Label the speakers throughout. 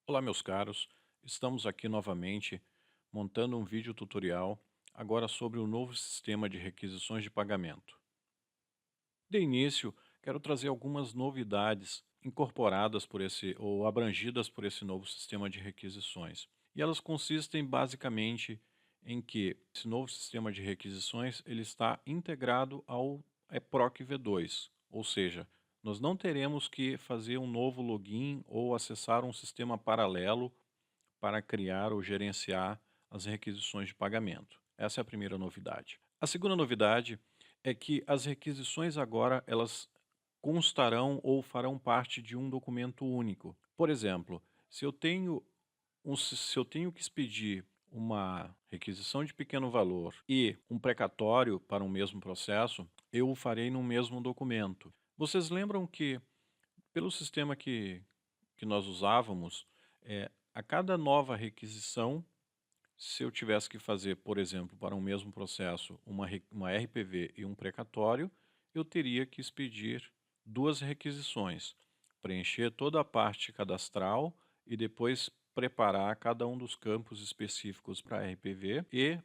Speaker 1: Olá, meus caros. Estamos aqui novamente montando um vídeo tutorial agora sobre o novo sistema de requisições de pagamento. De início, quero trazer algumas novidades incorporadas por esse ou abrangidas por esse novo sistema de requisições. E elas consistem basicamente em que esse novo sistema de requisições ele está integrado ao EPROC V2, ou seja, nós não teremos que fazer um novo login ou acessar um sistema paralelo para criar ou gerenciar as requisições de pagamento. Essa é a primeira novidade. A segunda novidade é que as requisições agora elas constarão ou farão parte de um documento único. Por exemplo, se eu tenho que expedir uma requisição de pequeno valor e um precatório para um mesmo processo, eu o farei no mesmo documento. Vocês lembram que pelo sistema que nós usávamos, a cada nova requisição, se eu tivesse que fazer, por exemplo, para um mesmo processo, uma RPV e um precatório, eu teria que expedir duas requisições, preencher toda a parte cadastral e depois preparar cada um dos campos específicos para a RPV e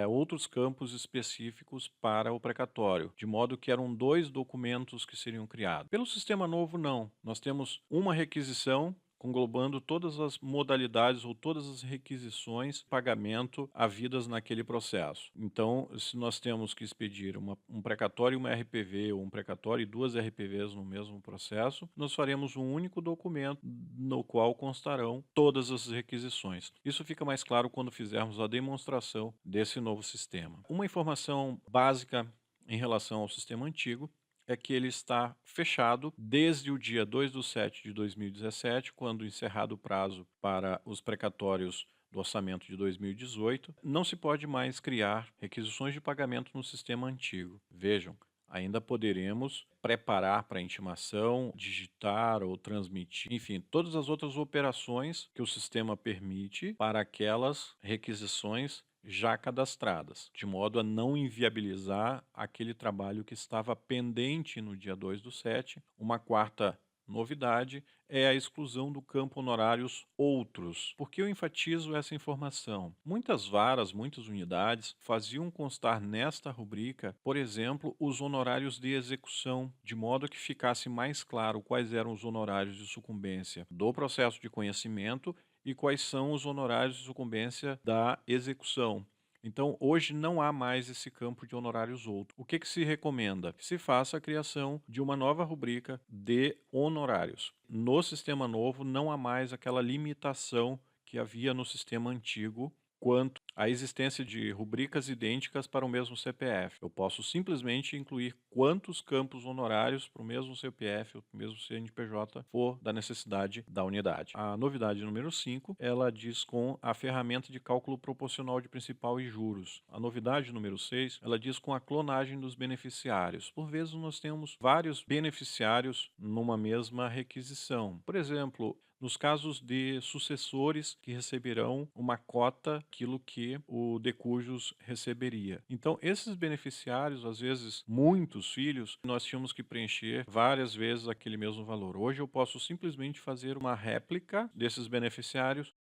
Speaker 1: outros campos específicos para o precatório, de modo que eram dois documentos que seriam criados. Pelo sistema novo, não. Nós temos uma requisição conglobando todas as modalidades ou todas as requisições, pagamento havidas naquele processo. Então, se nós temos que expedir um precatório e uma RPV, ou um precatório e duas RPVs no mesmo processo, nós faremos um único documento no qual constarão todas as requisições. Isso fica mais claro quando fizermos a demonstração desse novo sistema. Uma informação básica em relação ao sistema antigo é que ele está fechado desde o dia 2/7 de 2017, quando encerrado o prazo para os precatórios do orçamento de 2018, não se pode mais criar requisições de pagamento no sistema antigo. Vejam, ainda poderemos preparar para intimação, digitar ou transmitir, enfim, todas as outras operações que o sistema permite para aquelas requisições já cadastradas, de modo a não inviabilizar aquele trabalho que estava pendente no dia 2/7. Uma quarta novidade é a exclusão do campo honorários outros. Por que eu enfatizo essa informação? Muitas varas, muitas unidades faziam constar nesta rubrica, por exemplo, os honorários de execução, de modo que ficasse mais claro quais eram os honorários de sucumbência do processo de conhecimento e quais são os honorários de sucumbência da execução. Então, hoje não há mais esse campo de honorários outros. O que se recomenda? Que se faça a criação de uma nova rubrica de honorários. No sistema novo, não há mais aquela limitação que havia no sistema antigo quanto à existência de rubricas idênticas para o mesmo CPF. Eu posso simplesmente incluir quantos campos honorários para o mesmo CPF ou para o mesmo CNPJ for da necessidade da unidade. A novidade número 5, ela diz com a ferramenta de cálculo proporcional de principal e juros. A novidade número 6, ela diz com a clonagem dos beneficiários. Por vezes nós temos vários beneficiários numa mesma requisição. Por exemplo, nos casos de sucessores que receberão uma cota, aquilo que o de cujos receberia. Então, esses beneficiários, às vezes muitos filhos, nós tínhamos que preencher várias vezes aquele mesmo valor. Hoje eu posso simplesmente fazer uma réplica desses beneficiários.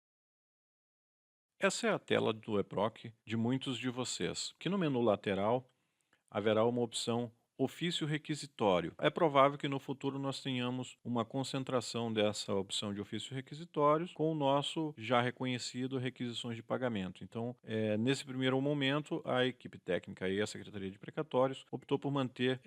Speaker 1: Essa é a tela do EPROC de muitos de vocês, que no menu lateral haverá uma opção ofício requisitório. É provável que no futuro nós tenhamos uma concentração dessa opção de ofício requisitórios com o nosso já reconhecido requisições de pagamento. Então, nesse primeiro momento, a equipe técnica e a Secretaria de Precatórios optou por manter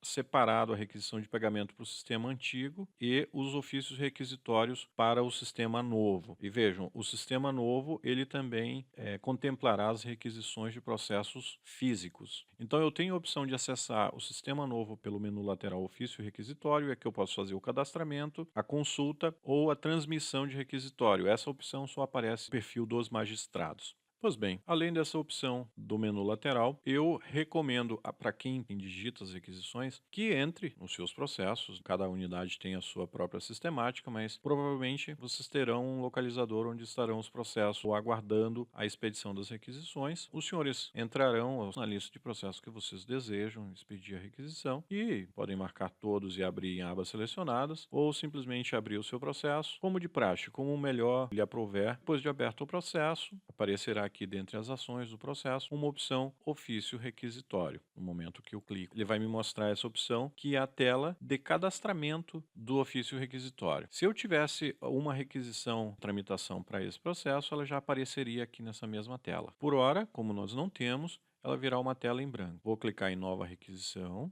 Speaker 1: separado a requisição de pagamento para o sistema antigo e os ofícios requisitórios para o sistema novo. E vejam, o sistema novo ele também contemplará as requisições de processos físicos. Então eu tenho a opção de acessar o sistema novo pelo menu lateral ofício requisitório, é que eu posso fazer o cadastramento, a consulta ou a transmissão de requisitório. Essa opção só aparece no perfil dos magistrados. Pois bem, além dessa opção do menu lateral, eu recomendo para quem digita as requisições que entre nos seus processos. Cada unidade tem a sua própria sistemática, mas provavelmente vocês terão um localizador onde estarão os processos aguardando a expedição das requisições. Os senhores entrarão na lista de processos que vocês desejam expedir a requisição e podem marcar todos e abrir em abas selecionadas ou simplesmente abrir o seu processo, como de praxe, como melhor lhe aprouver. Depois de aberto o processo, aparecerá aqui dentre as ações do processo uma opção ofício requisitório. No momento que eu clico, ele vai me mostrar essa opção, que é a tela de cadastramento do ofício requisitório. Se eu tivesse uma requisição, tramitação para esse processo, ela já apareceria aqui nessa mesma tela. Por hora, como nós não temos, ela virá uma tela em branco. Vou clicar em nova requisição.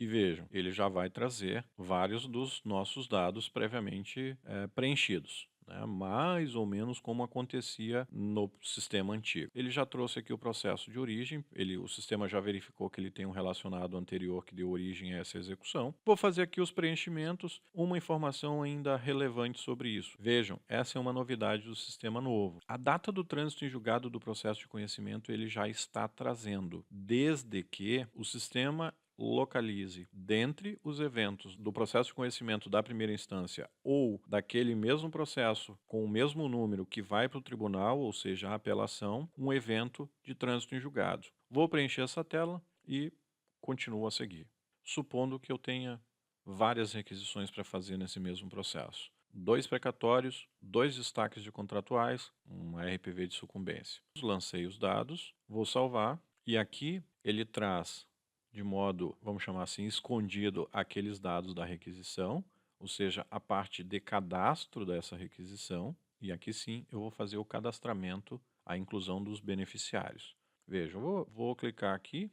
Speaker 1: E vejam, ele já vai trazer vários dos nossos dados previamente preenchidos, né? Mais ou menos como acontecia no sistema antigo. Ele já trouxe aqui o processo de origem, o sistema já verificou que ele tem um relacionado anterior que deu origem a essa execução. Vou fazer aqui os preenchimentos, uma informação ainda relevante sobre isso. Vejam, essa é uma novidade do sistema novo. A data do trânsito em julgado do processo de conhecimento ele já está trazendo, desde que o sistema localize dentre os eventos do processo de conhecimento da primeira instância ou daquele mesmo processo com o mesmo número que vai para o tribunal, ou seja, a apelação, um evento de trânsito em julgado. Vou preencher essa tela e continuo a seguir. Supondo que eu tenha várias requisições para fazer nesse mesmo processo. 2 precatórios, 2 destaques de contratuais, uma RPV de sucumbência. Lancei os dados, vou salvar e aqui ele traz de modo, vamos chamar assim, escondido aqueles dados da requisição, ou seja, a parte de cadastro dessa requisição, e aqui sim eu vou fazer o cadastramento, a inclusão dos beneficiários. Veja, eu vou clicar aqui,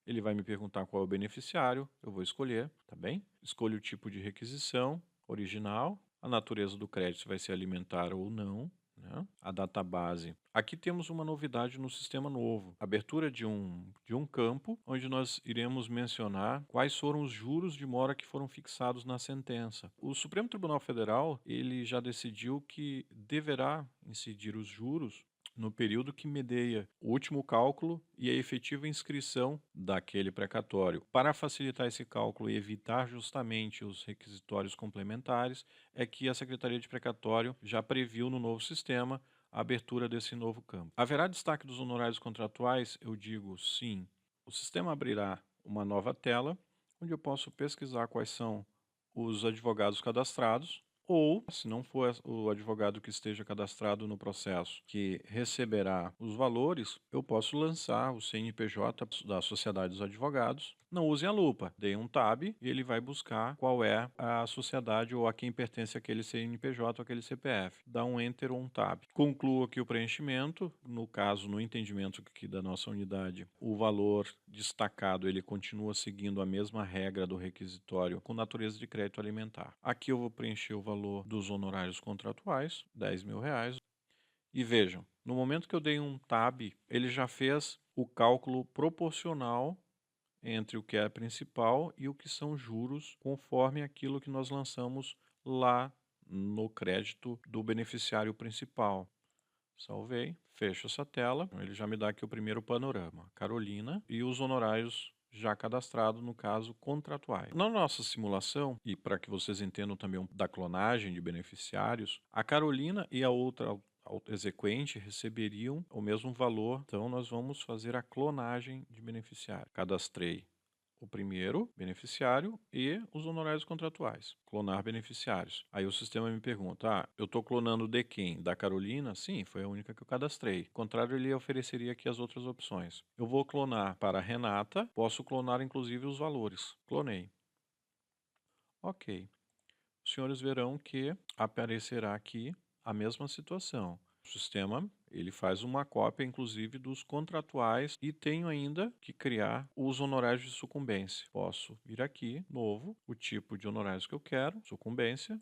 Speaker 1: ele vai me perguntar qual é o beneficiário, eu vou escolher, tá bem? Escolho o tipo de requisição, original, a natureza do crédito se vai ser alimentar ou não, né? A database. Aqui temos uma novidade no sistema novo, abertura de um campo, onde nós iremos mencionar quais foram os juros de mora que foram fixados na sentença. O Supremo Tribunal Federal, ele já decidiu que deverá incidir os juros no período que medeia o último cálculo e a efetiva inscrição daquele precatório. Para facilitar esse cálculo e evitar justamente os requisitórios complementares, é que a Secretaria de Precatório já previu no novo sistema a abertura desse novo campo. Haverá destaque dos honorários contratuais? Eu digo sim. O sistema abrirá uma nova tela, onde eu posso pesquisar quais são os advogados cadastrados, ou, se não for o advogado que esteja cadastrado no processo que receberá os valores, eu posso lançar o CNPJ da Sociedade dos Advogados. Não usem a lupa, deem um tab e ele vai buscar qual é a sociedade ou a quem pertence aquele CNPJ ou aquele CPF. Dá um Enter ou um tab. Concluo aqui o preenchimento. No caso, no entendimento aqui da nossa unidade, o valor destacado ele continua seguindo a mesma regra do requisitório com natureza de crédito alimentar. Aqui eu vou preencher o valor dos honorários contratuais, R$ 10.000. E vejam, no momento que eu dei um tab, ele já fez o cálculo proporcional entre o que é principal e o que são juros, conforme aquilo que nós lançamos lá no crédito do beneficiário principal. Salvei, fecho essa tela, ele já me dá aqui o primeiro panorama, Carolina e os honorários já cadastrados, no caso, contratuais. Na nossa simulação, e para que vocês entendam também da clonagem de beneficiários, a Carolina e a outra exequente receberiam o mesmo valor, então nós vamos fazer a clonagem de beneficiário. Cadastrei o primeiro beneficiário e os honorários contratuais. Clonar beneficiários. Aí o sistema me pergunta, eu estou clonando de quem? Da Carolina? Sim, foi a única que eu cadastrei. Ao contrário, ele ofereceria aqui as outras opções. Eu vou clonar para a Renata, posso clonar inclusive os valores. Clonei. Ok. Os senhores verão que aparecerá aqui a mesma situação. O sistema ele faz uma cópia, inclusive, dos contratuais e tenho ainda que criar os honorários de sucumbência. Posso vir aqui, novo, o tipo de honorários que eu quero, sucumbência.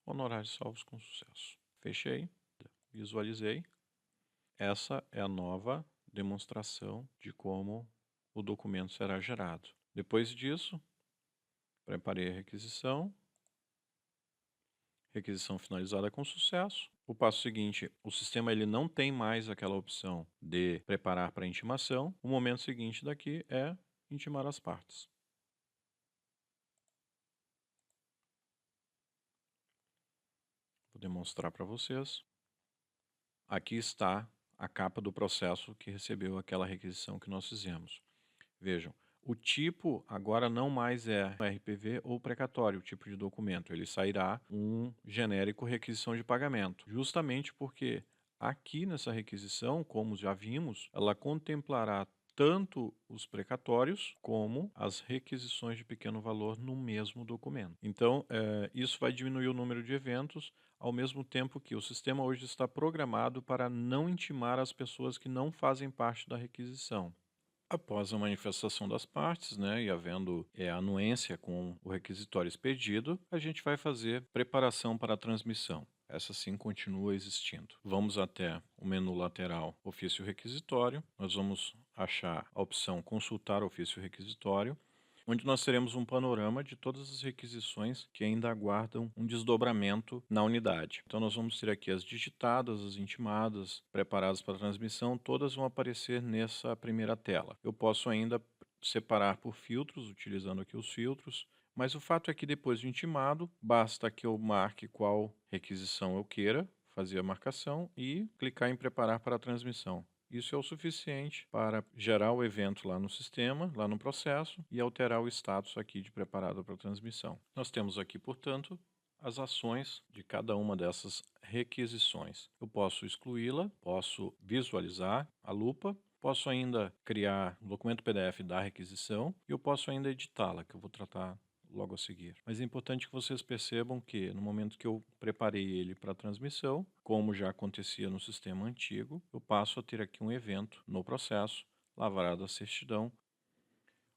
Speaker 1: Honorários salvos com sucesso. Fechei, visualizei. Essa é a nova demonstração de como o documento será gerado. Depois disso, preparei a requisição, requisição finalizada com sucesso. O passo seguinte, o sistema ele não tem mais aquela opção de preparar para intimação. O momento seguinte daqui é intimar as partes. Vou demonstrar para vocês. Aqui está a capa do processo que recebeu aquela requisição que nós fizemos. Vejam, o tipo agora não mais é RPV ou precatório, o tipo de documento. Ele sairá um genérico requisição de pagamento, justamente porque aqui nessa requisição, como já vimos, ela contemplará tanto os precatórios como as requisições de pequeno valor no mesmo documento. Então, isso vai diminuir o número de eventos, ao mesmo tempo que o sistema hoje está programado para não intimar as pessoas que não fazem parte da requisição. Após a manifestação das partes, né, e havendo anuência com o requisitório expedido, a gente vai fazer preparação para a transmissão. Essa sim continua existindo. Vamos até o menu lateral Ofício Requisitório. Nós vamos achar a opção Consultar Ofício Requisitório, onde nós teremos um panorama de todas as requisições que ainda aguardam um desdobramento na unidade. Então nós vamos ter aqui as digitadas, as intimadas, preparadas para transmissão, todas vão aparecer nessa primeira tela. Eu posso ainda separar por filtros, utilizando aqui os filtros, mas o fato é que depois de intimado, basta que eu marque qual requisição eu queira, fazer a marcação e clicar em preparar para a transmissão. Isso é o suficiente para gerar o evento lá no sistema, lá no processo, e alterar o status aqui de preparado para transmissão. Nós temos aqui, portanto, as ações de cada uma dessas requisições. Eu posso excluí-la, posso visualizar a lupa, posso ainda criar um documento PDF da requisição e eu posso ainda editá-la, que eu vou tratar logo a seguir. Mas é importante que vocês percebam que no momento que eu preparei ele para transmissão, como já acontecia no sistema antigo, eu passo a ter aqui um evento no processo, lavrada a certidão.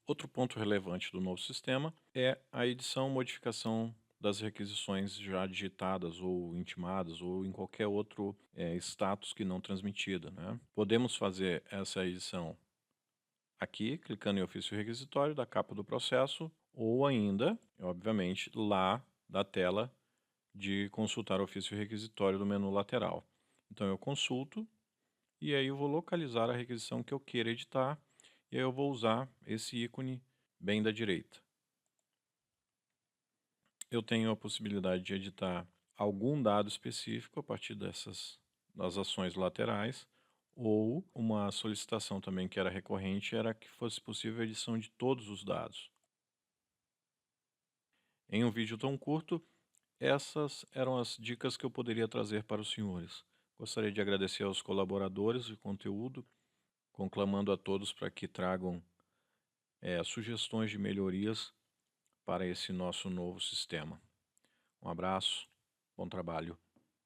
Speaker 1: Outro ponto relevante do novo sistema é a edição ou modificação das requisições já digitadas ou intimadas ou em qualquer outro status que não transmitida, né? Podemos fazer essa edição aqui, clicando em ofício requisitório da capa do processo, ou ainda, obviamente, lá da tela de consultar ofício requisitório do menu lateral. Então eu consulto e aí eu vou localizar a requisição que eu queira editar e aí eu vou usar esse ícone bem da direita. Eu tenho a possibilidade de editar algum dado específico a partir das ações laterais, ou uma solicitação também que era recorrente era que fosse possível a edição de todos os dados. Em um vídeo tão curto, essas eram as dicas que eu poderia trazer para os senhores. Gostaria de agradecer aos colaboradores de conteúdo, conclamando a todos para que tragam sugestões de melhorias para esse nosso novo sistema. Um abraço, bom trabalho.